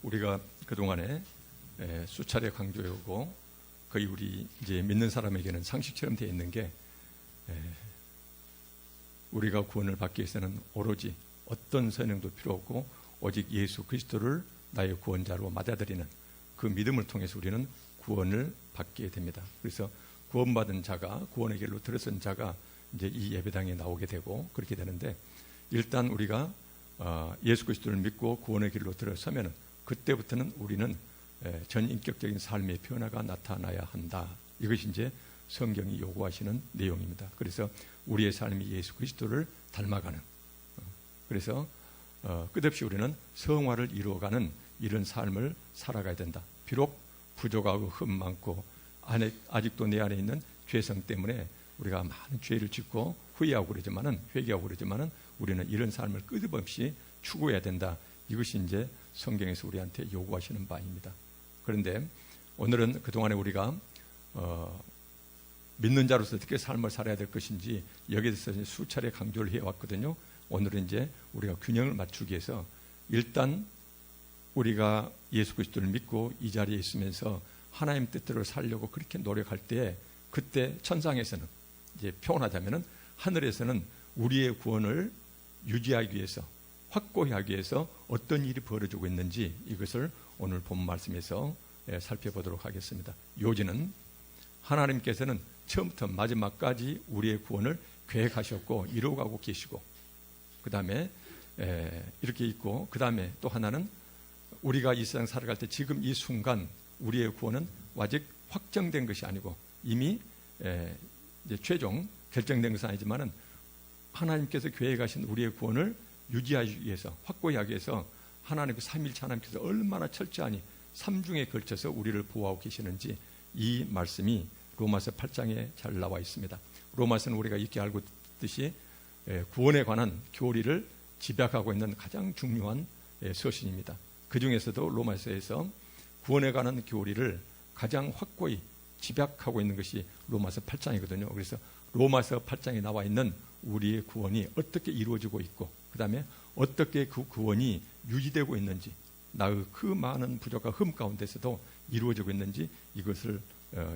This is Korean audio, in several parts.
우리가 그동안에 수차례 강조하고 거의 우리 이제 믿는 사람에게는 상식처럼 되어 있는 게 우리가 구원을 받기 위해서는 오로지 어떤 선행도 필요 없고 오직 예수 그리스도를 나의 구원자로 맞아들이는 그 믿음을 통해서 우리는 구원을 받게 됩니다. 그래서 구원받은 자가, 구원의 길로 들어선 자가 이제 이 예배당에 나오게 되고 그렇게 되는데, 일단 우리가 예수 그리스도를 믿고 구원의 길로 들어서면 그때부터는 우리는 전인격적인 삶의 변화가 나타나야 한다. 이것이 이제 성경이 요구하시는 내용입니다. 그래서 우리의 삶이 예수 그리스도를 닮아가는, 그래서 끝없이 우리는 성화를 이루어가는 이런 삶을 살아가야 된다. 비록 부족하고 흠 많고 아직도 내 안에 있는 죄성 때문에 우리가 많은 죄를 짓고 후회하고 그러지만은, 회개하고 그러지만은 우리는 이런 삶을 끝없이 추구해야 된다. 이것이 이제 성경에서 우리한테 요구하시는 바입니다. 그런데 오늘은 그동안에 우리가 믿는 자로서 어떻게 삶을 살아야 될 것인지 여기에 대해서 수차례 강조를 해왔거든요. 오늘은 이제 우리가 균형을 맞추기 위해서 일단 우리가 예수 그리스도를 믿고 이 자리에 있으면서 하나님 뜻대로 살려고 그렇게 노력할 때, 그때 천상에서는 이제 표현하자면은 하늘에서는 우리의 구원을 유지하기 위해서, 확고히 하기 위해서 어떤 일이 벌어지고 있는지 이것을 오늘 본 말씀에서 살펴보도록 하겠습니다. 요지는 하나님께서는 처음부터 마지막까지 우리의 구원을 계획하셨고 이루어가고 계시고, 그 다음에 이렇게 있고, 그 다음에 또 하나는 우리가 이 세상 살아갈 때 지금 이 순간 우리의 구원은 아직 확정된 것이 아니고 이미 이제 최종 결정된 것은 아니지만은 하나님께서 계획하신 우리의 구원을 유지하기 위해서, 확고히 하기 위해서 하나님 그 삼위일체 하나님께서 얼마나 철저하니 삼중에 걸쳐서 우리를 보호하고 계시는지 이 말씀이 로마서 8장에 잘 나와 있습니다. 로마서는 우리가 익히 알고 있듯이 구원에 관한 교리를 집약하고 있는 가장 중요한 서신입니다. 그 중에서도 로마서에서 구원에 관한 교리를 가장 확고히 집약하고 있는 것이 로마서 8장이거든요. 그래서 로마서 8장에 나와 있는 우리의 구원이 어떻게 이루어지고 있고, 그 다음에 어떻게 그 구원이 유지되고 있는지, 나의 그 많은 부족과 흠 가운데서도 이루어지고 있는지 이것을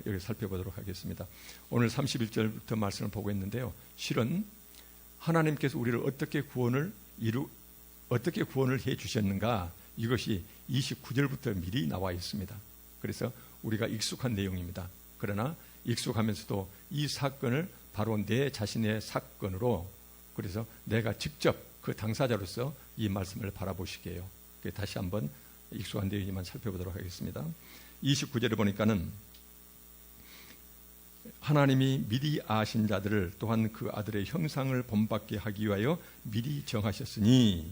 여기 살펴보도록 하겠습니다. 오늘 31절부터 말씀을 보고 있는데요. 실은 하나님께서 우리를 어떻게 구원을 해 주셨는가, 이것이 29절부터 미리 나와 있습니다. 그래서 우리가 익숙한 내용입니다. 그러나 익숙하면서도 이 사건을 바로 내 자신의 사건으로, 그래서 내가 직접 그 당사자로서 이 말씀을 바라보시게 해요. 다시 한번 익숙한 내용이지만 살펴보도록 하겠습니다. 29절에 보니까는 하나님이 미리 아신 자들을 또한 그 아들의 형상을 본받게 하기 위하여 미리 정하셨으니,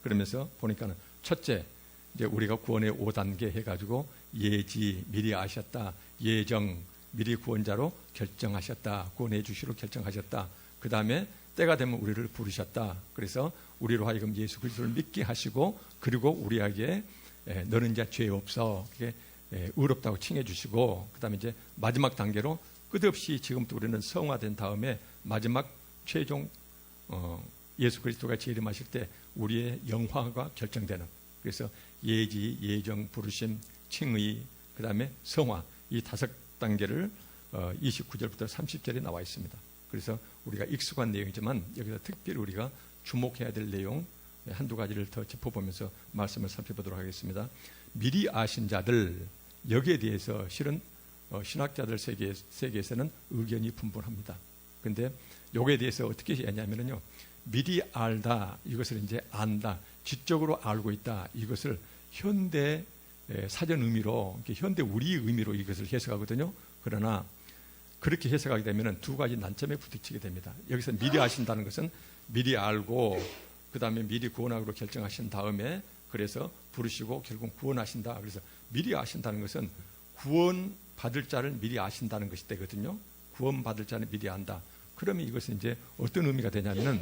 그러면서 보니까는 첫째, 이제 우리가 구원의 5단계 해가지고 예지, 미리 아셨다, 예정, 미리 구원자로 결정하셨다, 구원해 주시로 결정하셨다, 그 다음에 때가 되면 우리를 부르셨다. 그래서 우리로 하여금 예수 그리스도를 믿게 하시고, 그리고 우리에게 너는 이제 죄 없어, 의롭다고 칭해 주시고, 그 다음에 이제 마지막 단계로 끝없이 지금부터 우리는 성화된 다음에 마지막 최종 예수 그리스도가 재림하실 때 우리의 영화가 결정되는, 그래서 예지, 예정, 부르심, 칭의, 그 다음에 성화, 이 5단계를 29절부터 30절에 나와 있습니다. 그래서 우리가 익숙한 내용이지만 여기서 특별히 우리가 주목해야 될 내용 한두 가지를 더 짚어보면서 말씀을 살펴보도록 하겠습니다. 미리 아신 자들, 여기에 대해서 실은 신학자들 세계에서는 의견이 분분합니다. 그런데 여기에 대해서 어떻게 하냐면요, 미리 알다, 이것을 이제 안다, 지적으로 알고 있다, 이것을 현대 사전 의미로, 현대 우리 의미로 이것을 해석하거든요. 그러나 그렇게 해석하게 되면 두 가지 난점에 부딪히게 됩니다. 여기서 미리 아신다는 것은 미리 알고, 그 다음에 미리 구원하기로 결정하신 다음에 그래서 부르시고 결국 구원하신다. 그래서 미리 아신다는 것은 구원 받을 자를 미리 아신다는 것이 되거든요. 구원 받을 자는 미리 안다. 그러면 이것은 이제 어떤 의미가 되냐면은,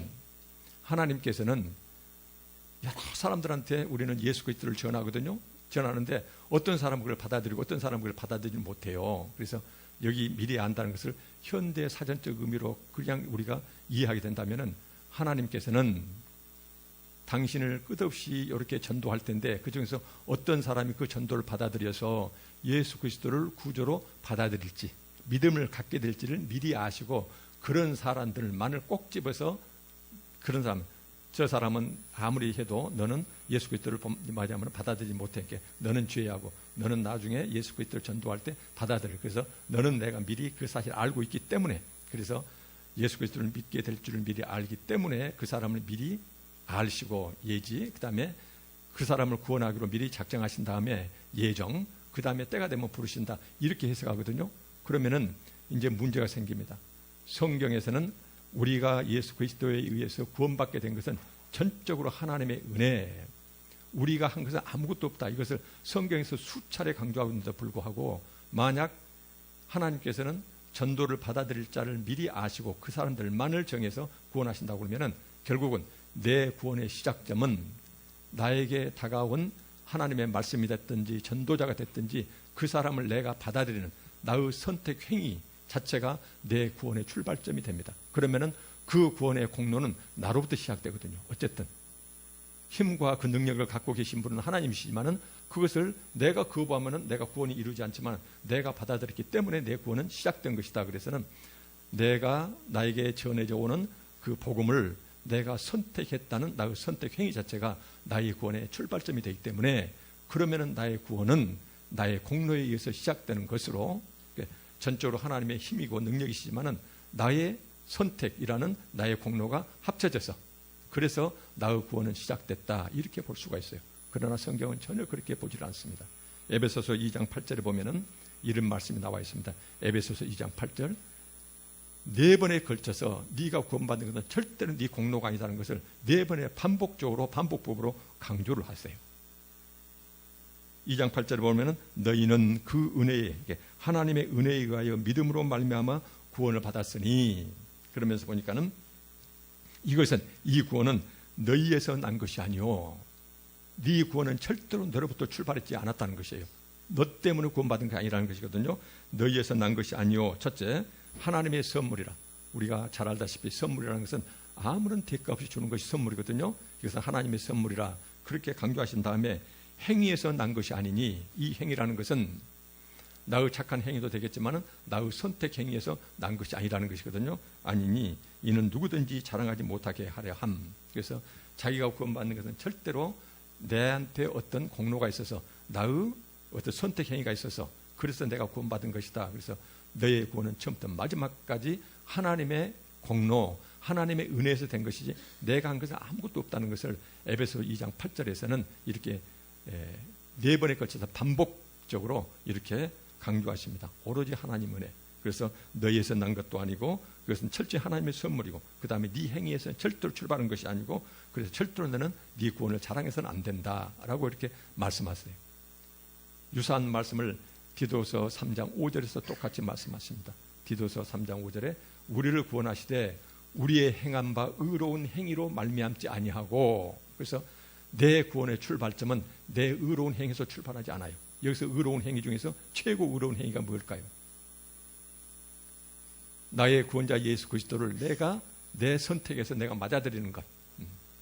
하나님께서는 여러 사람들한테 우리는 예수 그리스도를 전하거든요. 전하는데 어떤 사람은 그걸 받아들이고 어떤 사람은 그걸 받아들이지 못해요. 그래서 여기 미리 안다는 것을 현대 사전적 의미로 그냥 우리가 이해하게 된다면은, 하나님께서는 당신을 끝없이 이렇게 전도할 텐데 그중에서 어떤 사람이 그 전도를 받아들여서 예수 그리스도를 구주로 받아들일지 믿음을 갖게 될지를 미리 아시고 그런 사람들만을 꼭 집어서 그런 사람, 저 사람은 아무리 해도 너는 예수 그리스도를 맞이하면 받아들이지 못했게 너는 죄하고 너는 나중에 예수 그리스도를 전도할 때 받아들일. 그래서 너는 내가 미리 그 사실을 알고 있기 때문에 그래서 예수 그리스도를 믿게 될 줄을 미리 알기 때문에 그 사람을 미리 알시고 예지, 그 다음에 그 사람을 구원하기로 미리 작정하신 다음에 예정, 그 다음에 때가 되면 부르신다, 이렇게 해석하거든요. 그러면은 이제 문제가 생깁니다. 성경에서는 우리가 예수 그리스도에 의해서 구원받게 된 것은 전적으로 하나님의 은혜, 우리가 한 것은 아무것도 없다, 이것을 성경에서 수차례 강조하고 있는데도 불구하고 만약 하나님께서는 전도를 받아들일 자를 미리 아시고 그 사람들만을 정해서 구원하신다고 그러면은 결국은 내 구원의 시작점은 나에게 다가온 하나님의 말씀이 됐든지 전도자가 됐든지 그 사람을 내가 받아들이는 나의 선택 행위 자체가 내 구원의 출발점이 됩니다. 그러면은 그 구원의 공로는 나로부터 시작되거든요. 어쨌든 힘과 그 능력을 갖고 계신 분은 하나님이시지만은 그것을 내가 거부하면은 내가 구원이 이루지 않지만 내가 받아들였기 때문에 내 구원은 시작된 것이다. 그래서는 내가 나에게 전해져 오는 그 복음을 내가 선택했다는 나의 선택 행위 자체가 나의 구원의 출발점이 되기 때문에 그러면은 나의 구원은 나의 공로에 의해서 시작되는 것으로 전적으로 하나님의 힘이고 능력이시지만은 나의 선택이라는 나의 공로가 합쳐져서 그래서 나의 구원은 시작됐다, 이렇게 볼 수가 있어요. 그러나 성경은 전혀 그렇게 보질 않습니다. 에베소서 2장 8절에 보면은 이런 말씀이 나와 있습니다. 에베소서 2장 8절, 네 번에 걸쳐서 네가 구원받는 것은 절대로 네 공로가 아니라는 것을 네 번에 반복적으로 반복법으로 강조를 하세요. 2장 8절에 보면은 너희는 그 은혜에, 하나님의 은혜에 의하여 믿음으로 말미암아 구원을 받았으니, 그러면서 보니까는 이것은, 이 구원은 너희에서 난 것이 아니요, 네 구원은 절대로 너로부터 출발했지 않았다는 것이에요. 너 때문에 구원받은 게 아니라는 것이거든요. 너희에서 난 것이 아니요, 첫째 하나님의 선물이라. 우리가 잘 알다시피 선물이라는 것은 아무런 대가 없이 주는 것이 선물이거든요. 이것은 하나님의 선물이라 그렇게 강조하신 다음에 행위에서 난 것이 아니니, 이 행위라는 것은 나의 착한 행위도 되겠지만 나의 선택 행위에서 난 것이 아니라는 것이거든요. 아니니 이는 누구든지 자랑하지 못하게 하려 함. 그래서 자기가 구원받는 것은 절대로 내한테 어떤 공로가 있어서 나의 어떤 선택 행위가 있어서 그래서 내가 구원받은 것이다. 그래서 너의 구원은 처음부터 마지막까지 하나님의 공로, 하나님의 은혜에서 된 것이지 내가 한 것은 아무것도 없다는 것을 에베소 2장 8절에서는 이렇게 네 번에 걸쳐서 반복적으로 이렇게 강조하십니다. 오로지 하나님 은혜. 그래서 너희에서 난 것도 아니고 그것은 철저히 하나님의 선물이고 그 다음에 네 행위에서는 절대로 출발한 것이 아니고 그래서 절대로 너는 네 구원을 자랑해서는 안 된다라고 이렇게 말씀하세요. 유사한 말씀을 디도서 3장 5절에서 똑같이 말씀하십니다. 디도서 3장 5절에 우리를 구원하시되 우리의 행한 바 의로운 행위로 말미암지 아니하고, 그래서 내 구원의 출발점은 내 의로운 행위에서 출발하지 않아요. 여기서 의로운 행위 중에서 최고 의로운 행위가 뭘까요? 나의 구원자 예수 그리스도를 내가 내 선택에서 내가 맞아들이는 것.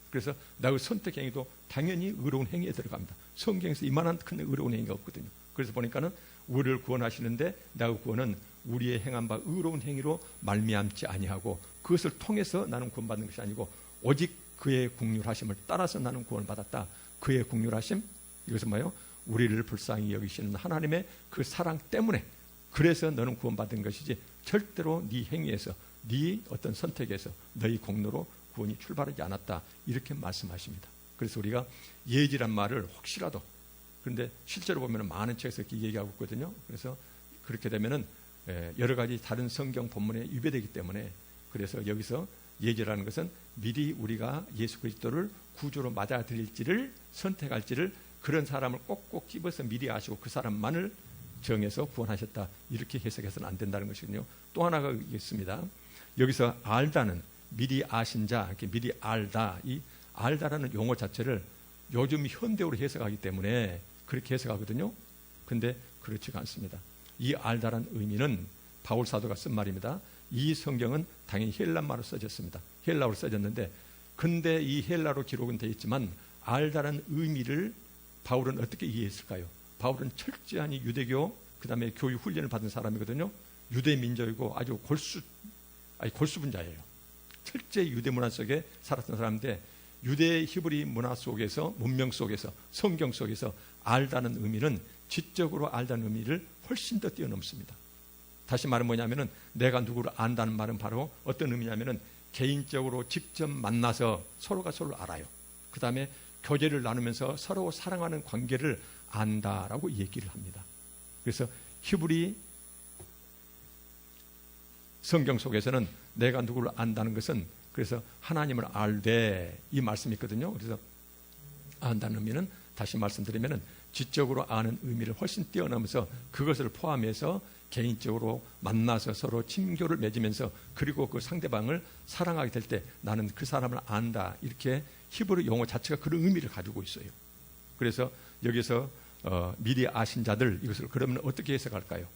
그래서 나의 선택 행위도 당연히 의로운 행위에 들어갑니다. 성경에서 이만한 큰 의로운 행위가 없거든요. 그래서 보니까는 우리를 구원하시는데 나의 구원은 우리의 행한 바 의로운 행위로 말미암지 아니하고 그것을 통해서 나는 구원받는 것이 아니고 오직 그의 긍휼하심을 따라서 나는 구원을 받았다. 그의 긍휼하심, 이것은 뭐예요? 우리를 불쌍히 여기시는 하나님의 그 사랑 때문에 그래서 너는 구원받은 것이지 절대로 네 행위에서 네 어떤 선택에서 너희 공로로 구원이 출발하지 않았다, 이렇게 말씀하십니다. 그래서 우리가 예지란 말을 혹시라도, 그런데 실제로 보면 많은 책에서 이렇게 얘기하고 있거든요. 그래서 그렇게 되면은 여러 가지 다른 성경 본문에 위배되기 때문에, 그래서 여기서 예지라는 것은 미리 우리가 예수 그리스도를 구주로 맞아들일지를 선택할지를 그런 사람을 꼭꼭 집어서 미리 아시고 그 사람만을 정해서 구원하셨다, 이렇게 해석해서는 안 된다는 것이군요. 또 하나가 있습니다. 여기서 알다는 미리 아신 자, 이렇게 미리 알다, 이 알다라는 용어 자체를 요즘 현대어로 해석하기 때문에 그렇게 해석하거든요. 근데 그렇지가 않습니다. 이 알다라는 의미는 바울 사도가 쓴 말입니다. 이 성경은 당연히 헬란말로 써졌습니다. 헬라어로 써졌는데 근데 이 헬라로 기록은 되어 있지만 알다는 의미를 바울은 어떻게 이해했을까요? 바울은 철저히 유대교 그 다음에 교육 훈련을 받은 사람이거든요. 유대 민족이고 아주 골수분자예요. 철저히 유대 문화 속에 살았던 사람인데 유대 히브리 문화 속에서 문명 속에서 성경 속에서 알다는 의미는 지적으로 알다는 의미를 훨씬 더 뛰어넘습니다. 다시 말은 뭐냐면은 내가 누구를 안다는 말은 바로 어떤 의미냐면은 개인적으로 직접 만나서 서로가 서로를 알아요. 그 다음에 교제를 나누면서 서로 사랑하는 관계를 안다라고 얘기를 합니다. 그래서 히브리 성경 속에서는 내가 누구를 안다는 것은 그래서 하나님을 알되 이 말씀이 있거든요. 그래서 안다는 의미는 다시 말씀드리면은 지적으로 아는 의미를 훨씬 뛰어넘어서 그것을 포함해서 개인적으로 만나서 서로 친교를 맺으면서 그리고 그 상대방을 사랑하게 될 때 나는 그 사람을 안다. 이렇게 히브리 용어 자체가 그런 의미를 가지고 있어요. 그래서 여기서 미리 아신 자들 이것을 그러면 어떻게 해석할까요?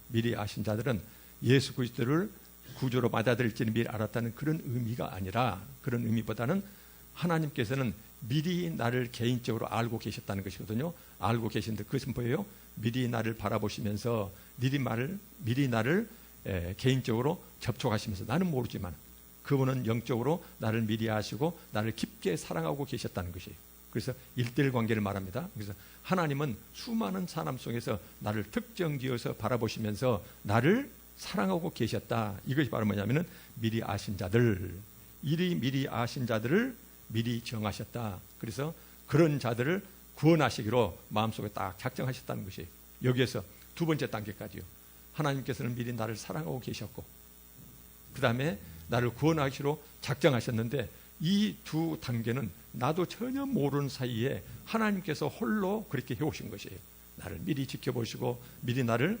미리 아신 자들은 예수 그리스도를 구주로 받아들일지는 미리 알았다는 그런 의미가 아니라 그런 의미보다는 하나님께서는 미리 나를 개인적으로 알고 계셨다는 것이거든요. 알고 계신데 그것은 뭐예요? 미리 나를 바라보시면서 미리 나를 개인적으로 접촉하시면서 나는 모르지만 그분은 영적으로 나를 미리 아시고 나를 깊게 사랑하고 계셨다는 것이에요. 그래서 1:1 관계를 말합니다. 그래서 하나님은 수많은 사람 속에서 나를 특정지어서 바라보시면서 나를 사랑하고 계셨다. 이것이 바로 뭐냐면은 미리 아신 자들, 미리 아신 자들을 미리 정하셨다. 그래서 그런 자들을 구원하시기로 마음속에 딱 작정하셨다는 것이에요. 여기에서 두 번째 단계까지요. 하나님께서는 미리 나를 사랑하고 계셨고 그 다음에 나를 구원하시기로 작정하셨는데 이 두 단계는 나도 전혀 모르는 사이에 하나님께서 홀로 그렇게 해오신 것이에요. 나를 미리 지켜보시고 미리 나를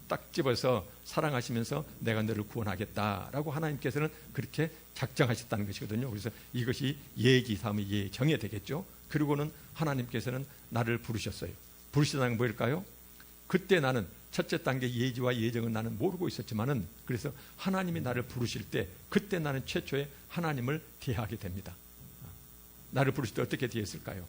딱 집어서 사랑하시면서 내가 너를 구원하겠다라고 하나님께서는 그렇게 작정하셨다는 것이거든요. 그래서 이것이 예기 다음에 예정에 되겠죠. 그리고는 하나님께서는 나를 부르셨어요. 부르시다는 게 뭐일까요? 그때 나는 첫째 단계 예지와 예정은 나는 모르고 있었지만은 그래서 하나님이 나를 부르실 때 그때 나는 최초에 하나님을 대하게 됩니다. 나를 부르실 때 어떻게 대했을까요?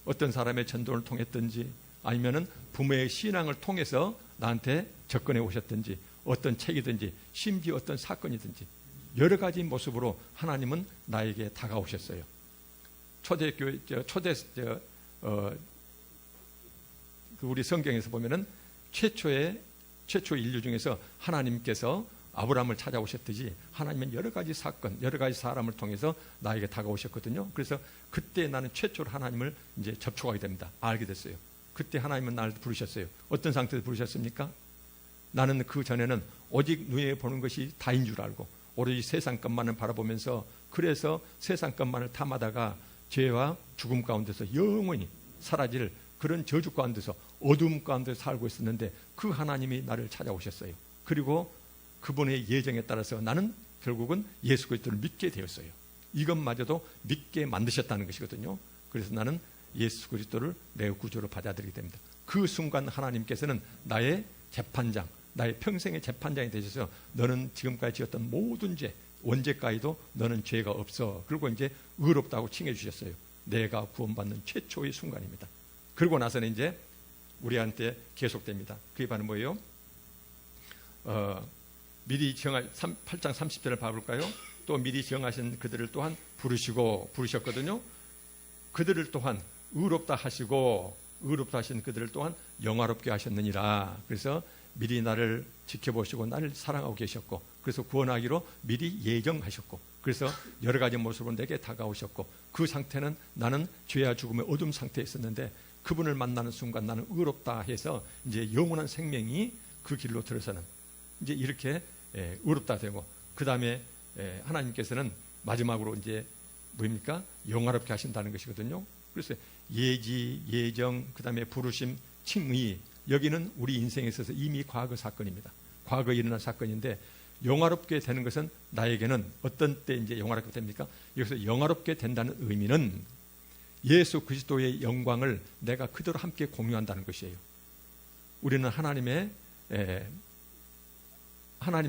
어떤 사람의 전도를 통했든지 아니면은 부모의 신앙을 통해서 나한테 접근해 오셨든지 어떤 책이든지 심지어 어떤 사건이든지 여러 가지 모습으로 하나님은 나에게 다가오셨어요. 우리 성경에서 보면은 최초 인류 중에서 하나님께서 아브라함을 찾아오셨듯이 하나님은 여러 가지 사건, 여러 가지 사람을 통해서 나에게 다가오셨거든요. 그래서 그때 나는 최초로 하나님을 이제 접촉하게 됩니다. 알게 됐어요. 그때 하나님은 나를 부르셨어요. 어떤 상태에서 부르셨습니까? 나는 그 전에는 오직 눈에 보는 것이 다인 줄 알고 오로지 세상 것만을 바라보면서 그래서 세상 것만을 탐하다가 죄와 죽음 가운데서 영원히 사라질 그런 저주 가운데서 어둠 가운데 살고 있었는데 그 하나님이 나를 찾아오셨어요. 그리고 그분의 예정에 따라서 나는 결국은 예수 그리스도를 믿게 되었어요. 이것마저도 믿게 만드셨다는 것이거든요. 그래서 나는 예수 그리스도를 내 구주로 받아들이게 됩니다. 그 순간 하나님께서는 나의 재판장, 나의 평생의 재판장이 되셔서 너는 지금까지 지었던 모든 죄, 언제까지도 너는 죄가 없어. 그리고 이제 의롭다고 칭해 주셨어요. 내가 구원받는 최초의 순간입니다. 그러고 나서는 이제 우리한테 계속됩니다. 그게 바로 뭐예요? 미리 정한 8장 30절을 봐볼까요? 또 미리 정하신 그들을 또한 부르셨거든요. 그들을 또한 의롭다 하시고 의롭다 하신 그들을 또한 영화롭게 하셨느니라. 그래서 미리 나를 지켜보시고 나를 사랑하고 계셨고 그래서 구원하기로 미리 예정하셨고 그래서 여러 가지 모습으로 내게 다가오셨고 그 상태는 나는 죄와 죽음의 어둠 상태에 있었는데 그분을 만나는 순간 나는 의롭다 해서 이제 영원한 생명이 그 길로 들어서는 이제 이렇게 의롭다 되고 그 다음에 하나님께서는 마지막으로 이제 뭡니까? 영화롭게 하신다는 것이거든요. 그래서 예지, 예정, 그 다음에 부르심, 칭의 여기는 우리 인생에 있어서 이미 과거 사건입니다. 과거에 일어난 사건인데 영화롭게 되는 것은 나에게는 어떤 때 이제 영화롭게 됩니까? 여기서 영화롭게 된다는 의미는 예수 그리스도의 영광을 내가 그대로 함께 공유한다는 것이에요. 우리는 하나님의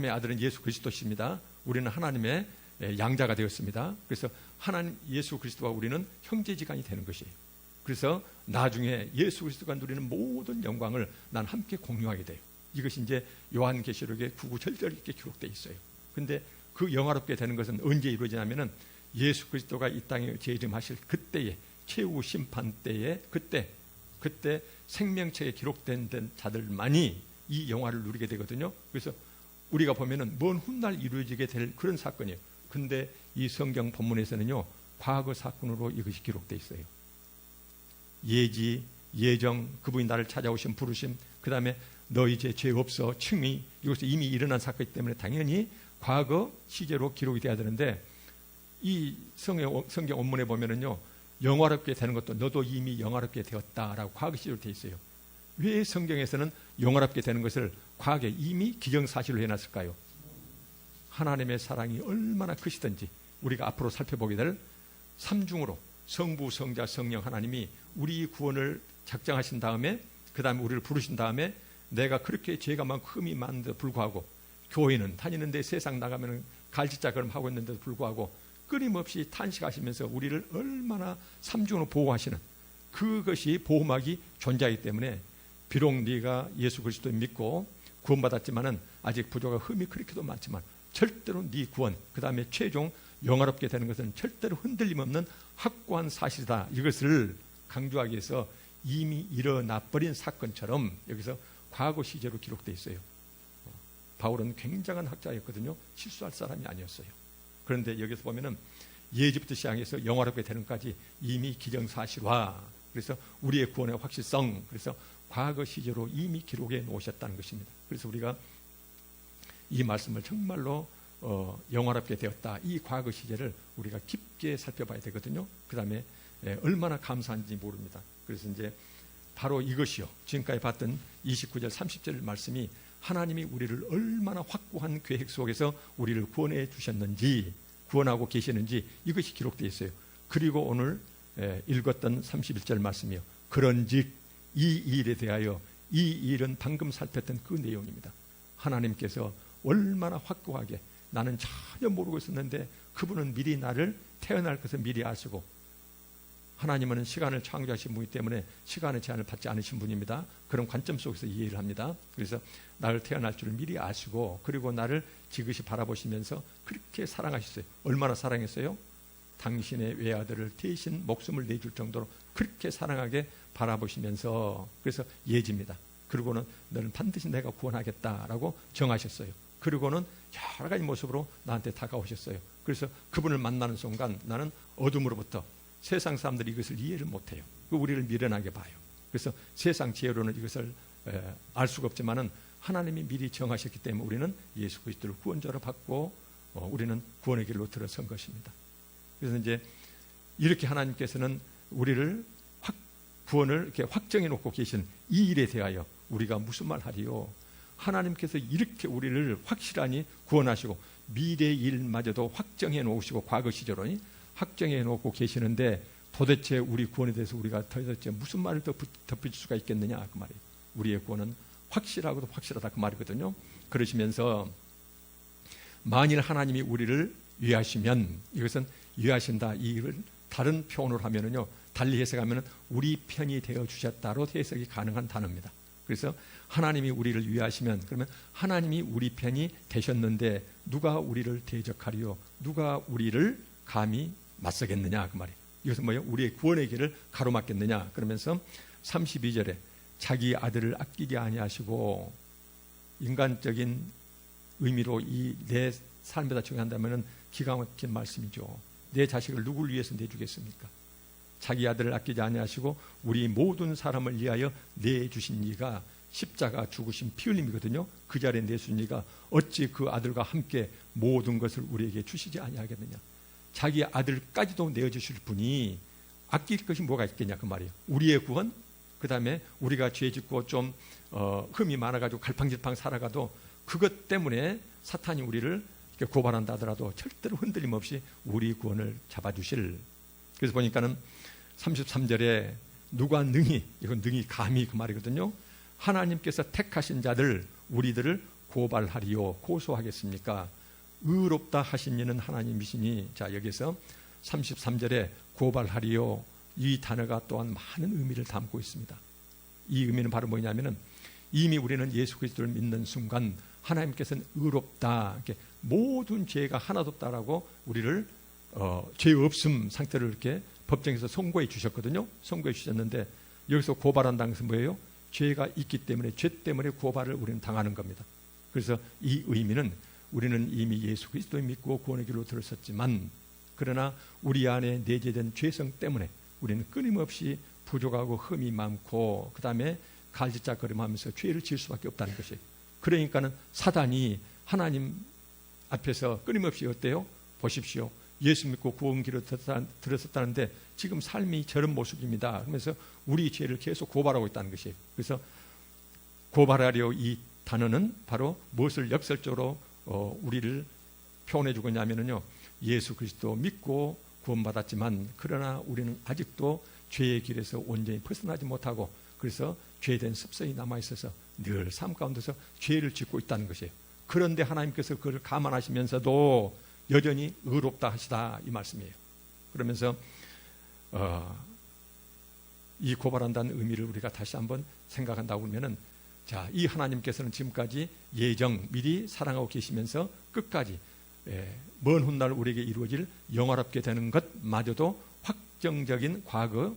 아들은 예수 그리스도십니다. 우리는 하나님의 양자가 되었습니다. 그래서 하나님 예수 그리스도와 우리는 형제지간이 되는 것이에요. 그래서 나중에 예수 그리스도가 누리는 모든 영광을 난 함께 공유하게 돼요. 이것이 이제 요한계시록에 9:9절절 이렇게 기록되어 있어요. 근데 그 영화롭게 되는 것은 언제 이루어지냐면은 예수 그리스도가 이 땅에 재림하실 그때에, 최후 심판 때에, 그때 생명책에 기록된 자들만이 이 영화를 누리게 되거든요. 그래서 우리가 보면은 먼 훗날 이루어지게 될 그런 사건이에요. 근데 이 성경 본문에서는요, 과거 사건으로 이것이 기록되어 있어요. 예지, 예정, 그분이 나를 찾아오신 부르심, 그 다음에 너 이제 죄 없어, 칭의, 이것이 이미 일어난 사건이기 때문에 당연히 과거 시제로 기록이 돼야 되는데, 이 성경 원문에 보면은요, 영화롭게 되는 것도 너도 이미 영화롭게 되었다라고 과거 시제로 되어 있어요. 왜 성경에서는 영화롭게 되는 것을 과거에 이미 기정사실로 해놨을까요? 하나님의 사랑이 얼마나 크시든지 우리가 앞으로 살펴보게 될 삼중으로 성부, 성자, 성령 하나님이 우리 구원을 작정하신 다음에, 그 다음에 우리를 부르신 다음에, 내가 그렇게 죄가 흠이 많은데도 불구하고, 교회는 다니는데 세상 나가면 갈지자걸음 하고 있는데도 불구하고 끊임없이 탄식하시면서 우리를 얼마나 삼중으로 보호하시는, 그것이 보호막이 존재하기 때문에 비록 네가 예수 그리스도를 믿고 구원받았지만은 아직 부족한 흠이 그렇게도 많지만 절대로 네 구원, 그 다음에 최종 영화롭게 되는 것은 절대로 흔들림 없는 확고한 사실이다. 이것을 강조하기 위해서 이미 일어나 버린 사건처럼 여기서 과거 시제로 기록되어 있어요. 바울은 굉장한 학자였거든요. 실수할 사람이 아니었어요. 그런데 여기서 보면은 예지부터 시작해서 영화롭게 되는 까지 이미 기정사실화, 그래서 우리의 구원의 확실성, 그래서 과거 시제로 이미 기록해 놓으셨다는 것입니다. 그래서 우리가 이 말씀을 정말로 영화롭게 되었다, 이 과거 시제를 우리가 깊게 살펴봐야 되거든요. 그 다음에 얼마나 감사한지 모릅니다. 그래서 이제 바로 이것이요, 지금까지 봤던 29절 30절 말씀이 하나님이 우리를 얼마나 확고한 계획 속에서 우리를 구원해 주셨는지, 구원하고 계시는지 이것이 기록되어 있어요. 그리고 오늘 읽었던 31절 말씀이요, 그런즉 이 일에 대하여, 이 일은 방금 살폈던 그 내용입니다. 하나님께서 얼마나 확고하게, 나는 전혀 모르고 있었는데 그분은 미리 나를 태어날 것을 미리 아시고, 하나님은 시간을 창조하신 분이기 때문에 시간의 제한을 받지 않으신 분입니다. 그런 관점 속에서 이해를 합니다. 그래서 나를 태어날 줄을 미리 아시고, 그리고 나를 지그시 바라보시면서 그렇게 사랑하셨어요. 얼마나 사랑했어요? 당신의 외아들을 대신 목숨을 내줄 정도로 그렇게 사랑하게 바라보시면서, 그래서 예지입니다. 그리고는 너는 반드시 내가 구원하겠다라고 정하셨어요. 그리고는 여러 가지 모습으로 나한테 다가오셨어요. 그래서 그분을 만나는 순간 나는 어둠으로부터, 세상 사람들이 이것을 이해를 못해요. 우리를 미련하게 봐요. 그래서 세상 지혜로는 이것을 알 수가 없지만은 하나님이 미리 정하셨기 때문에 우리는 예수 그리스도를 구원자로 받고 우리는 구원의 길로 들어선 것입니다. 그래서 이제 이렇게 하나님께서는 우리를 구원을 이렇게 확정해 놓고 계신 이 일에 대하여 우리가 무슨 말 하리요? 하나님께서 이렇게 우리를 확실하니 구원하시고 미래의 일마저도 확정해 놓으시고 과거 시절로 확정해 놓고 계시는데, 도대체 우리 구원에 대해서 우리가 더 무슨 말을 더 덧붙일 수가 있겠느냐, 그 말이에요. 우리의 구원은 확실하고도 확실하다, 그 말이거든요. 그러시면서 만일 하나님이 우리를 위하시면, 이것은 위하신다, 이걸 다른 표현으로 하면은요, 달리 해석하면은 우리 편이 되어 주셨다로 해석이 가능한 단어입니다. 그래서 하나님이 우리를 위하시면, 그러면 하나님이 우리 편이 되셨는데 누가 우리를 대적하리요? 누가 우리를 감히 맞서겠느냐, 그 말이에요. 이것은 뭐예요? 우리의 구원의 길을 가로막겠느냐. 그러면서 32절에 자기 아들을 아끼지 아니하시고, 인간적인 의미로 이 내 삶에다 적용한다면 기가 막힌 말씀이죠. 내 자식을 누구를 위해서 내주겠습니까? 자기 아들을 아끼지 아니하시고 우리 모든 사람을 위하여 내주신 이가 십자가 죽으신 피 흘림이거든요. 그 자리에 내주신 이가 어찌 그 아들과 함께 모든 것을 우리에게 주시지 아니하겠느냐. 자기 아들까지도 내어주실 분이 아낄 것이 뭐가 있겠냐, 그 말이에요. 우리의 구원, 그 다음에 우리가 죄 짓고 좀 흠이 많아가지고 갈팡질팡 살아가도 그것 때문에 사탄이 우리를 이렇게 고발한다 하더라도 절대로 흔들림 없이 우리 구원을 잡아주실. 그래서 보니까는 33절에 누가 능히, 이건 능히 감히 그 말이거든요. 하나님께서 택하신 자들, 우리들을 고발하리요, 고소하겠습니까? 의롭다 하신 이는 하나님이시니. 자, 여기서 33절에 고발하리요, 이 단어가 또한 많은 의미를 담고 있습니다. 이 의미는 바로 뭐냐면은 이미 우리는 예수 그리스도를 믿는 순간 하나님께서는 의롭다, 이렇게 모든 죄가 하나도 없다라고 우리를 죄 없음 상태를 이렇게 법정에서 선고해 주셨거든요. 선고해 주셨는데 여기서 고발한다는 것은 뭐예요? 죄가 있기 때문에, 죄 때문에 고발을 우리는 당하는 겁니다. 그래서 이 의미는 우리는 이미 예수 그리스도를 믿고 구원의 길로 들어섰지만, 그러나 우리 안에 내재된 죄성 때문에 우리는 끊임없이 부족하고 흠이 많고, 그 다음에 갈짓작거림하면서 죄를 지을 수밖에 없다는 것이에요. 그러니까는 사단이 하나님 앞에서 끊임없이 어때요? 보십시오, 예수 믿고 구원 길로 들어섰다는데 지금 삶이 저런 모습입니다. 그러면서 우리 죄를 계속 고발하고 있다는 것이에요. 그래서 고발하려, 이 단어는 바로 무엇을 역설적으로 우리를 표현해 주고 있냐면요, 예수 그리스도 믿고 구원받았지만 그러나 우리는 아직도 죄의 길에서 온전히 벗어나지 못하고, 그래서 죄된 습성이 남아있어서 늘 삶 가운데서 죄를 짓고 있다는 것이에요. 그런데 하나님께서 그걸 감안하시면서도 여전히 의롭다 하시다, 이 말씀이에요. 그러면서 이 고발한다는 의미를 우리가 다시 한번 생각한다고 하면은, 자, 이 하나님께서는 지금까지 예정 미리 사랑하고 계시면서 끝까지 먼 훗날 우리에게 이루어질 영화롭게 되는 것마저도 확정적인 과거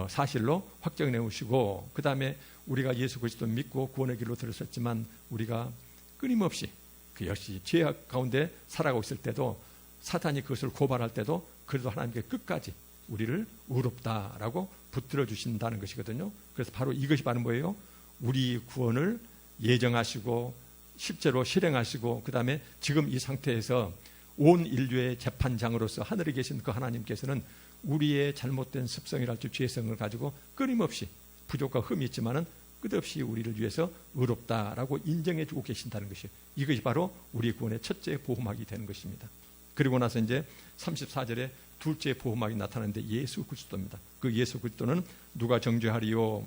사실로 확정해 오시고, 그 다음에 우리가 예수 그리스도 믿고 구원의 길로 들어섰지만 우리가 끊임없이 그 역시 죄 가운데 살아가고 있을 때도, 사탄이 그것을 고발할 때도 그래도 하나님께 끝까지 우리를 의롭다라고 붙들어 주신다는 것이거든요. 그래서 바로 이것이 바로 뭐예요? 우리 구원을 예정하시고 실제로 실행하시고, 그 다음에 지금 이 상태에서 온 인류의 재판장으로서 하늘에 계신 그 하나님께서는 우리의 잘못된 습성이랄지 죄성을 가지고 끊임없이 부족과 흠이 있지만은 끝없이 우리를 위해서 의롭다라고 인정해 주고 계신다는 것이에요. 이것이 바로 우리 구원의 첫째 보호막이 되는 것입니다. 그리고 나서 이제 34절에 둘째 보호막이 나타나는데 예수 그리스도입니다. 그 예수 그리스도는 누가 정죄하리요?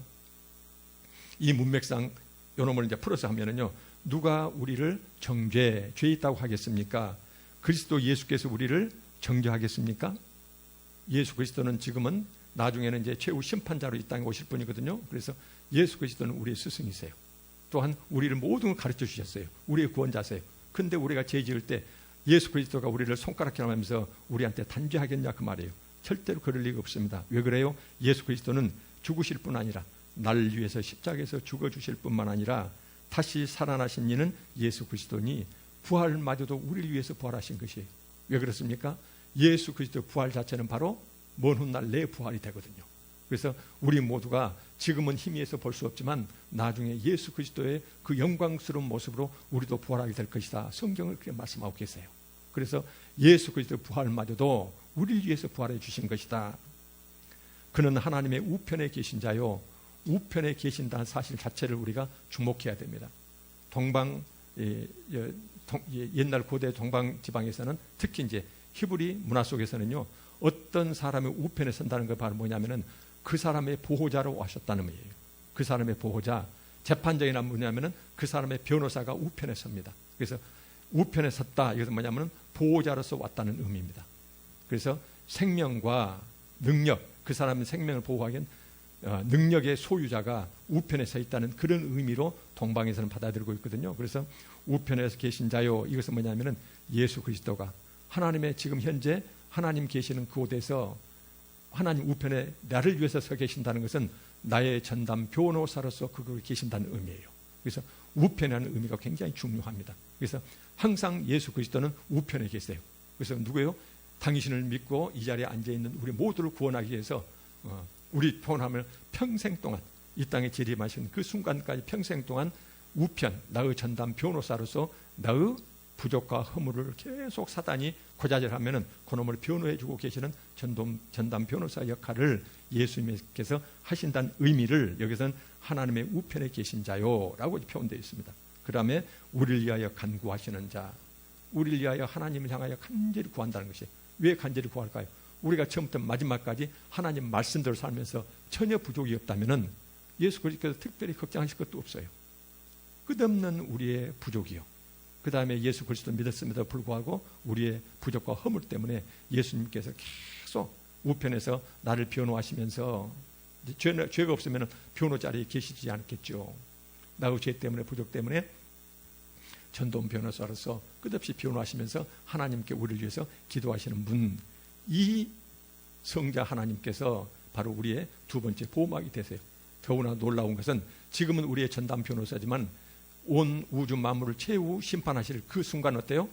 이 문맥상 요놈을 이제 풀어서 하면은요, 누가 우리를 정죄, 죄 있다고 하겠습니까? 그리스도 예수께서 우리를 정죄하겠습니까? 예수 그리스도는 지금은 나중에는 이제 최후 심판자로 이 땅에 오실 분이거든요. 그래서 예수 그리스도는 우리의 스승이세요. 또한 우리를 모든 걸 가르쳐 주셨어요. 우리의 구원자세요. 근데 우리가 죄 지을 때 예수 그리스도가 우리를 손가락질을 하면서 우리한테 단죄하겠냐 그 말이에요. 절대로 그럴 리가 없습니다. 왜 그래요? 예수 그리스도는 죽으실 뿐 아니라 나를 위해서 십자가에서 죽어주실 뿐만 아니라 다시 살아나신 이는 예수 그리스도니 부활마저도 우리를 위해서 부활하신 것이에요. 왜 그렇습니까? 예수 그리스도의 부활 자체는 바로 먼 훗날 내 부활이 되거든요. 그래서 우리 모두가 지금은 희미해서 볼 수 없지만 나중에 예수 그리스도의 그 영광스러운 모습으로 우리도 부활하게 될 것이다. 성경을 그렇게 말씀하고 계세요. 그래서 예수 그리스도의 부활마저도 우리를 위해서 부활해 주신 것이다. 그는 하나님의 우편에 계신 자요, 우편에 계신다는 사실 자체를 우리가 주목해야 됩니다. 옛날 고대 동방 지방에서는 특히 이제 히브리 문화 속에서는요, 어떤 사람의 우편에 선다는 게 바로 뭐냐면은 그 사람의 보호자로 하셨다는 거예요. 그 사람의 보호자, 재판장이란 뭐냐면은 그 사람의 변호사가 우편에 섭니다. 그래서 우편에 섰다, 이것은 뭐냐면은 보호자로서 왔다는 의미입니다. 그래서 생명과 능력, 그 사람의 생명을 보호하기엔 능력의 소유자가 우편에 서 있다는 그런 의미로 동방에서는 받아들이고 있거든요. 그래서 우편에서 계신 자요, 이것은 뭐냐면은 예수 그리스도가 하나님의 지금 현재 하나님 계시는 그곳에서 하나님 우편에 나를 위해서 서 계신다는 것은 나의 전담 변호사로서 그곳에 계신다는 의미예요. 그래서 우편이라는 의미가 굉장히 중요합니다. 그래서 항상 예수 그리스도는 우편에 계세요. 그래서 누구예요? 당신을 믿고 이 자리에 앉아있는 우리 모두를 구원하기 위해서 우리 표현하면 평생 동안 이 땅에 재림하신 그 순간까지 평생 동안 우편, 나의 전담 변호사로서 나의 부족과 허물을 계속 사단이 고자질하면은 그놈을 변호해주고 계시는 전담 변호사 역할을 예수님께서 하신다는 의미를 여기서는 하나님의 우편에 계신 자요라고 표현되어 있습니다. 그 다음에 우리를 위하여 간구하시는 자, 우리를 위하여 하나님을 향하여 간절히 구한다는 것이, 왜 간절히 구할까요? 우리가 처음부터 마지막까지 하나님 말씀대로 살면서 전혀 부족이 없다면은 예수 그리스도께서 특별히 걱정하실 것도 없어요. 끝없는 우리의 부족이요, 그 다음에 예수 그리스도 믿었음에도 불구하고 우리의 부족과 허물 때문에 예수님께서 계속 우편에서 나를 변호하시면서, 죄가 없으면 변호 자리에 계시지 않겠죠. 나의 죄 때문에, 부족 때문에 전도원 변호사로서 끝없이 변호하시면서 하나님께 우리를 위해서 기도하시는 분, 이 성자 하나님께서 바로 우리의 두 번째 보호막이 되세요. 더구나 놀라운 것은 지금은 우리의 전담 변호사지만 온 우주 만물을 최후 심판하실 그 순간 어때요?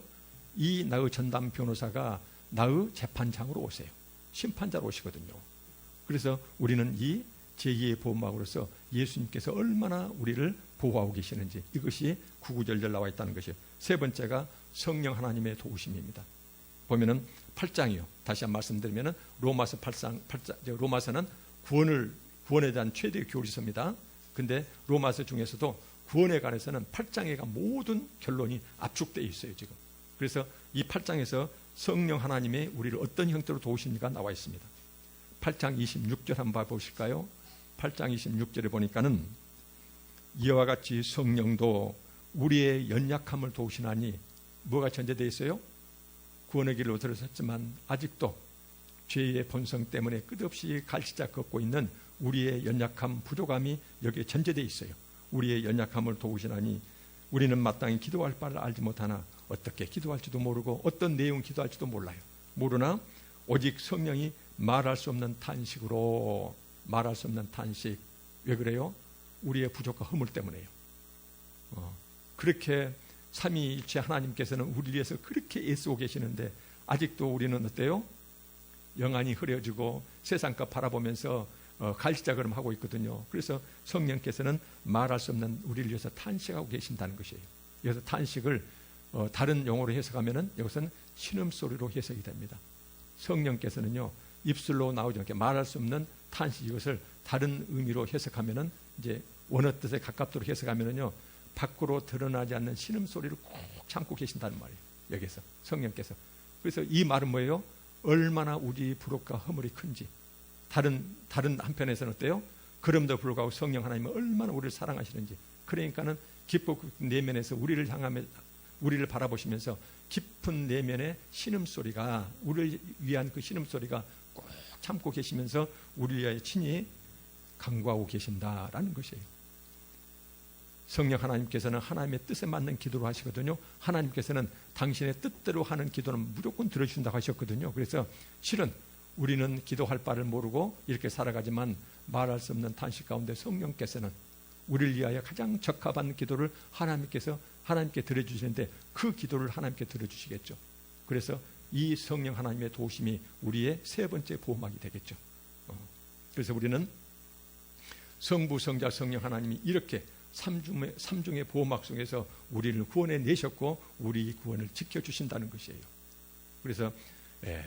이 나의 전담 변호사가 나의 재판장으로 오세요. 심판자로 오시거든요. 그래서 우리는 이 제2의 보호막으로서 예수님께서 얼마나 우리를 보호하고 계시는지, 이것이 구구절절 나와 있다는 것이에요. 세 번째가 성령 하나님의 도우심입니다. 보면은 8장이요. 다시 한번 말씀드리면은 로마서 8장, 로마서는 구원에 대한 최대의 교리서입니다. 근데 로마서 중에서도 구원에 관해서는 8장에가 모든 결론이 압축되어 있어요, 지금. 그래서 이 8장에서 성령 하나님의 우리를 어떤 형태로 도우십니까? 나와 있습니다. 8장 26절 한번 봐보실까요? 8장 26절에 보니까는 이와 같이 성령도 우리의 연약함을 도우시나니, 뭐가 전제되어 있어요? 구원의 길로 들어섰지만 아직도 죄의 본성 때문에 끝없이 갈시자 걷고 있는 우리의 연약함, 부족함이 여기에 전제되어 있어요. 우리의 연약함을 도우시나니 우리는 마땅히 기도할 바를 알지 못하나, 어떻게 기도할지도 모르고 어떤 내용 기도할지도 몰라요. 모르나 오직 성령이 말할 수 없는 탄식으로, 말할 수 없는 탄식. 왜 그래요? 우리의 부족과 허물 때문에요. 그렇게 삼위일체 하나님께서는 우리를 위해서 그렇게 애쓰고 계시는데 아직도 우리는 어때요? 영안이 흐려지고 세상 것 바라보면서 갈시자걸음 하고 있거든요. 그래서 성령께서는 말할 수 없는 우리를 위해서 탄식하고 계신다는 것이에요. 여기서 탄식을 다른 용어로 해석하면은 여기서는 신음소리로 해석이 됩니다. 성령께서는요, 입술로 나오지 않게 말할 수 없는 탄식, 이것을 다른 의미로 해석하면은, 이제 원어 뜻에 가깝도록 해석하면은요, 밖으로 드러나지 않는 신음소리를 꼭 참고 계신다는 말이에요. 여기서 성령께서. 그래서 이 말은 뭐예요? 얼마나 우리 부족과 허물이 큰지. 다른 한편에서는 어때요? 그럼에도 불구하고 성령 하나님은 얼마나 우리를 사랑하시는지. 그러니까는 깊고 내면에서 우리를 향하며, 우리를 바라보시면서 깊은 내면의 신음소리가, 우리를 위한 그 신음소리가 꼭 참고 계시면서 우리를 위하여 친히 간구하고 계신다라는 것이에요. 성령 하나님께서는 하나님의 뜻에 맞는 기도를 하시거든요. 하나님께서는 당신의 뜻대로 하는 기도는 무조건 들어주신다고 하셨거든요. 그래서 실은 우리는 기도할 바를 모르고 이렇게 살아가지만 말할 수 없는 탄식 가운데 성령께서는 우리를 위하여 가장 적합한 기도를 하나님께 들어주시는데 그 기도를 하나님께 들어주시겠죠. 그래서 이 성령 하나님의 도우심이 우리의 세 번째 보호막이 되겠죠. 그래서 우리는 성부, 성자, 성령 하나님이 이렇게 삼중의 보호막 속에서 우리를 구원해 내셨고 우리 구원을 지켜주신다는 것이에요. 그래서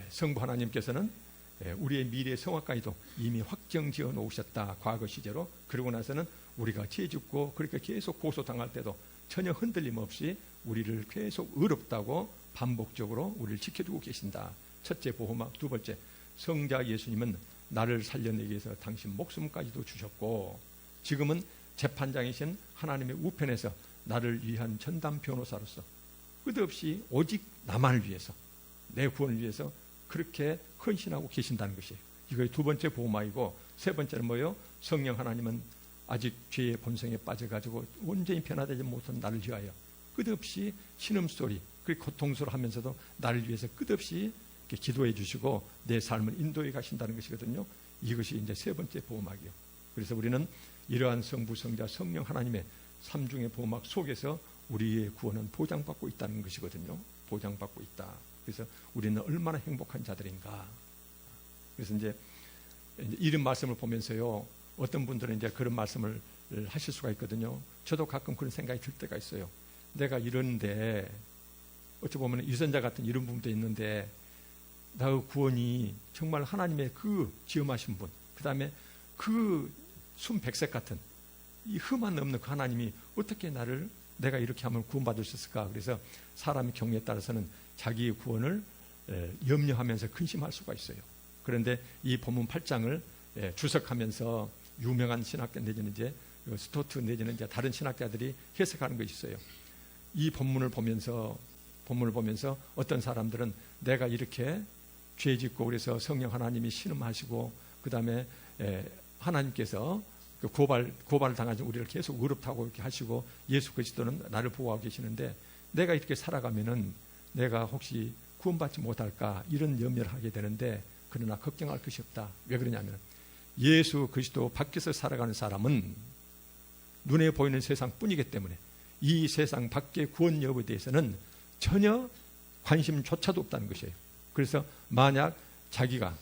성부 하나님께서는 우리의 미래 성화까지도 이미 확정지어 놓으셨다. 과거 시제로. 그러고 나서는 우리가 죄 짓고 그렇게 계속 고소당할 때도 전혀 흔들림 없이 우리를 계속 의롭다고 반복적으로 우리를 지켜주고 계신다. 첫째 보호막. 두 번째, 성자 예수님은 나를 살려내기 위해서 당신 목숨까지도 주셨고 지금은 재판장이신 하나님의 우편에서 나를 위한 전담 변호사로서 끝없이 오직 나만을 위해서, 내 구원을 위해서 그렇게 헌신하고 계신다는 것이에요. 이거 두 번째 보호막이고, 세 번째는 뭐예요? 성령 하나님은 아직 죄의 본성에 빠져가지고 온전히 변화되지 못한 나를 위하여 끝없이 신음소리, 그리고 고통스러워하면서도 나를 위해서 끝없이 기도해 주시고 내 삶을 인도해 가신다는 것이거든요. 이것이 이제 세 번째 보호막이요. 그래서 우리는 이러한 성부, 성자, 성령 하나님의 삼중의 보호막 속에서 우리의 구원은 보장받고 있다는 것이거든요. 보장받고 있다. 그래서 우리는 얼마나 행복한 자들인가. 그래서 이제 이런 말씀을 보면서요, 어떤 분들은 이제 그런 말씀을 하실 수가 있거든요. 저도 가끔 그런 생각이 들 때가 있어요. 내가 이러는데, 어찌 보면 유선자 같은 이런 분도 있는데, 나의 구원이 정말 하나님의 그 지음하신 분, 그 다음에 그 순백색 같은 이 흠한 없는 그 하나님이 어떻게 내가 이렇게 하면 구원받을 수 있을까? 그래서 사람의 경우에 따라서는 자기의 구원을 염려하면서 근심할 수가 있어요. 그런데 이 본문 8장을 주석하면서 유명한 신학자 내지는 이제 스토트 내지는 이제 다른 신학자들이 해석하는 것이 있어요. 이 본문을 보면서 어떤 사람들은 내가 이렇게 죄 짓고 그래서 성령 하나님이 신음하시고 그 다음에 하나님께서 그 고발을 당하지 우리를 계속 의롭다고 이렇게 하시고 예수 그리스도는 나를 보호하고 계시는데 내가 이렇게 살아가면은 내가 혹시 구원받지 못할까 이런 염려를 하게 되는데 그러나 걱정할 것이 없다. 왜 그러냐면 예수 그리스도 밖에서 살아가는 사람은 눈에 보이는 세상뿐이기 때문에 이 세상 밖의 구원 여부에 대해서는 전혀 관심조차도 없다는 것이에요. 그래서 만약 자기가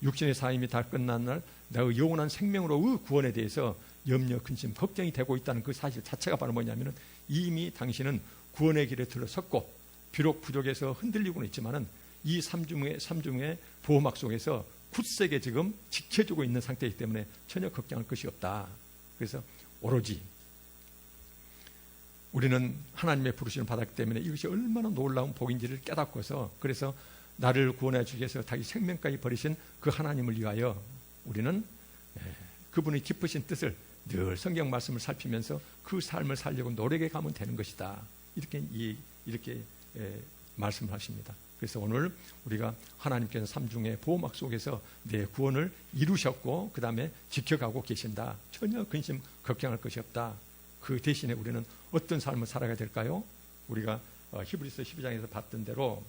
육신의 삶이 다 끝난 날 나의 영원한 생명으로의 구원에 대해서 염려, 근심, 걱정이 되고 있다는 그 사실 자체가 바로 뭐냐면은 이미 당신은 구원의 길에 들어섰고 비록 부족해서 흔들리고는 있지만은 이 삼중의 보호막 속에서 굳세게 지금 지켜주고 있는 상태이기 때문에 전혀 걱정할 것이 없다. 그래서 오로지 우리는 하나님의 부르심을 받았기 때문에 이것이 얼마나 놀라운 복인지를 깨닫고서 그래서 나를 구원해 주기 위해서 자기 생명까지 버리신 그 하나님을 위하여 우리는 그분의 깊으신 뜻을 늘 성경 말씀을 살피면서 그 삶을 살려고 노력해 가면 되는 것이다. 이렇게 말씀을 하십니다. 그래서 오늘 우리가 하나님께서 삼중의 보호막 속에서 내 구원을 이루셨고 그 다음에 지켜가고 계신다. 전혀 근심 걱정할 것이 없다. 그 대신에 우리는 어떤 삶을 살아가야 될까요? 우리가 히브리서 12장에서 봤던 대로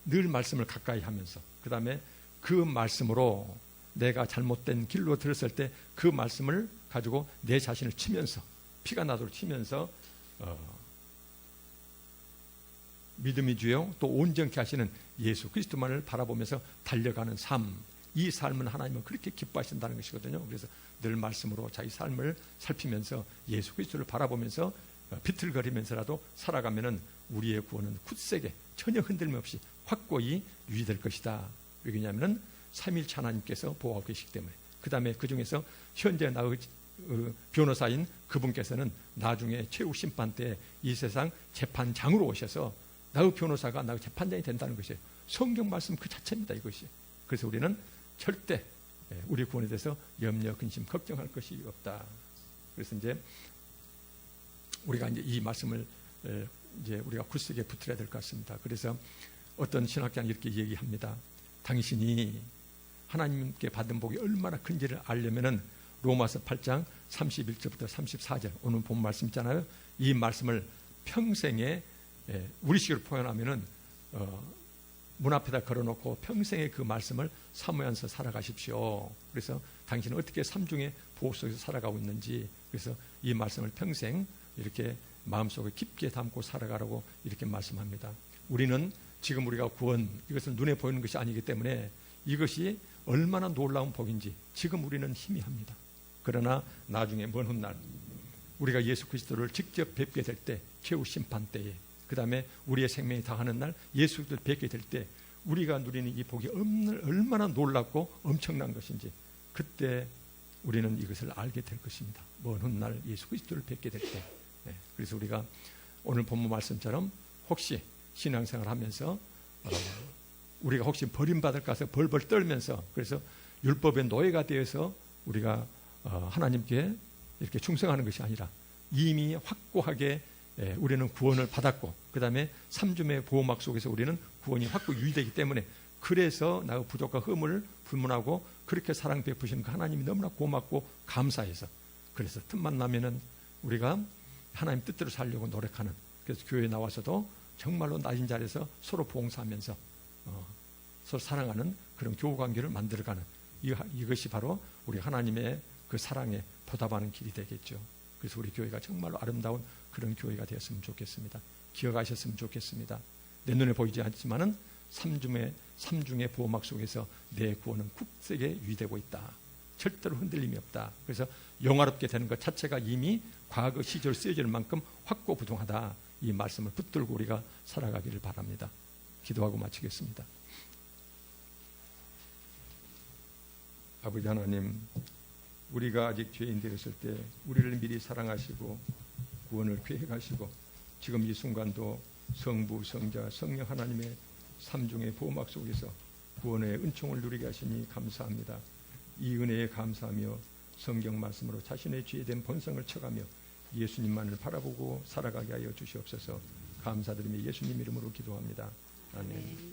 늘 말씀을 가까이 하면서 그 다음에 그 말씀으로 내가 잘못된 길로 들었을 때 그 말씀을 가지고 내 자신을 치면서 피가 나도록 치면서 믿음이 주요 또 온전케 하시는 예수 그리스도만을 바라보면서 달려가는 삶, 이 삶은 하나님은 그렇게 기뻐하신다는 것이거든요. 그래서 늘 말씀으로 자기 삶을 살피면서 예수 그리스도를 바라보면서 비틀거리면서라도 살아가면은 우리의 구원은 굳세게 전혀 흔들림 없이 확고히 유지될 것이다. 왜냐하면 삼위일체 하나님께서 보호하고 계시기 때문에. 그 다음에 그 중에서 현재 나의 변호사인 그분께서는 나중에 최후 심판 때 이 세상 재판장으로 오셔서 나의 변호사가 나의 재판장이 된다는 것이에요. 성경 말씀 그 자체입니다. 이것이. 그래서 우리는 절대 우리 구원에 대해서 염려, 근심, 걱정할 것이 없다. 그래서 이제 우리가 이제 이 말씀을 이제 우리가 굳세게 붙들어야 될 것 같습니다. 그래서 어떤 신학자는 이렇게 얘기합니다. 당신이 하나님께 받은 복이 얼마나 큰지를 알려면은 로마서 8장 31절부터 34절 오늘 본 말씀 있잖아요. 이 말씀을 평생에 우리식으로 표현하면은 문 앞에다 걸어놓고 평생에 그 말씀을 사모하면서 살아가십시오. 그래서 당신은 어떻게 삼중의 보호 속에서 살아가고 있는지 그래서 이 말씀을 평생 이렇게 마음속에 깊게 담고 살아가라고 이렇게 말씀합니다. 우리는 지금 우리가 구원 이것은 눈에 보이는 것이 아니기 때문에 이것이 얼마나 놀라운 복인지 지금 우리는 희미합니다. 그러나 나중에 먼 훗날 우리가 예수 그리스도를 직접 뵙게 될 때 최후 심판 때에 그 다음에 우리의 생명이 다하는 날 예수 그리스도를 뵙게 될 때 우리가 누리는 이 복이 얼마나 놀랍고 엄청난 것인지 그때 우리는 이것을 알게 될 것입니다. 먼 훗날 예수 그리스도를 뵙게 될 때. 그래서 우리가 오늘 본문 말씀처럼 혹시 신앙생활 하면서 우리가 혹시 버림받을까 해서 벌벌 떨면서 그래서 율법의 노예가 되어서 우리가 하나님께 이렇게 충성하는 것이 아니라 이미 확고하게 우리는 구원을 받았고 그 다음에 삼중의 보호막 속에서 우리는 구원이 확고히 유지되기 때문에 그래서 나의 부족과 흠을 불문하고 그렇게 사랑 베푸시는 그 하나님이 너무나 고맙고 감사해서 그래서 틈만 나면은 우리가 하나님 뜻대로 살려고 노력하는 그래서 교회에 나와서도 정말로 낮은 자리에서 서로 봉사하면서 서로 사랑하는 그런 교우관계를 만들어가는 이것이 바로 우리 하나님의 그 사랑에 보답하는 길이 되겠죠. 그래서 우리 교회가 정말로 아름다운 그런 교회가 되었으면 좋겠습니다. 기억하셨으면 좋겠습니다. 내 눈에 보이지 않지만은 삼중의 보호막 속에서 내 구원은 굳세게 유지되고 있다. 절대로 흔들림이 없다. 그래서 영화롭게 되는 것 자체가 이미 과거 시절 쓰여질 만큼 확고부동하다. 이 말씀을 붙들고 우리가 살아가기를 바랍니다. 기도하고 마치겠습니다. 아버지 하나님, 우리가 아직 죄인 되었을 때 우리를 미리 사랑하시고 구원을 계획하시고 지금 이 순간도 성부, 성자, 성령 하나님의 삼중의 보호막 속에서 구원의 은총을 누리게 하시니 감사합니다. 이 은혜에 감사하며 성경 말씀으로 자신의 죄에 대한 본성을 쳐가며 예수님만을 바라보고 살아가게 하여 주시옵소서. 감사드리며 예수님 이름으로 기도합니다. 아멘.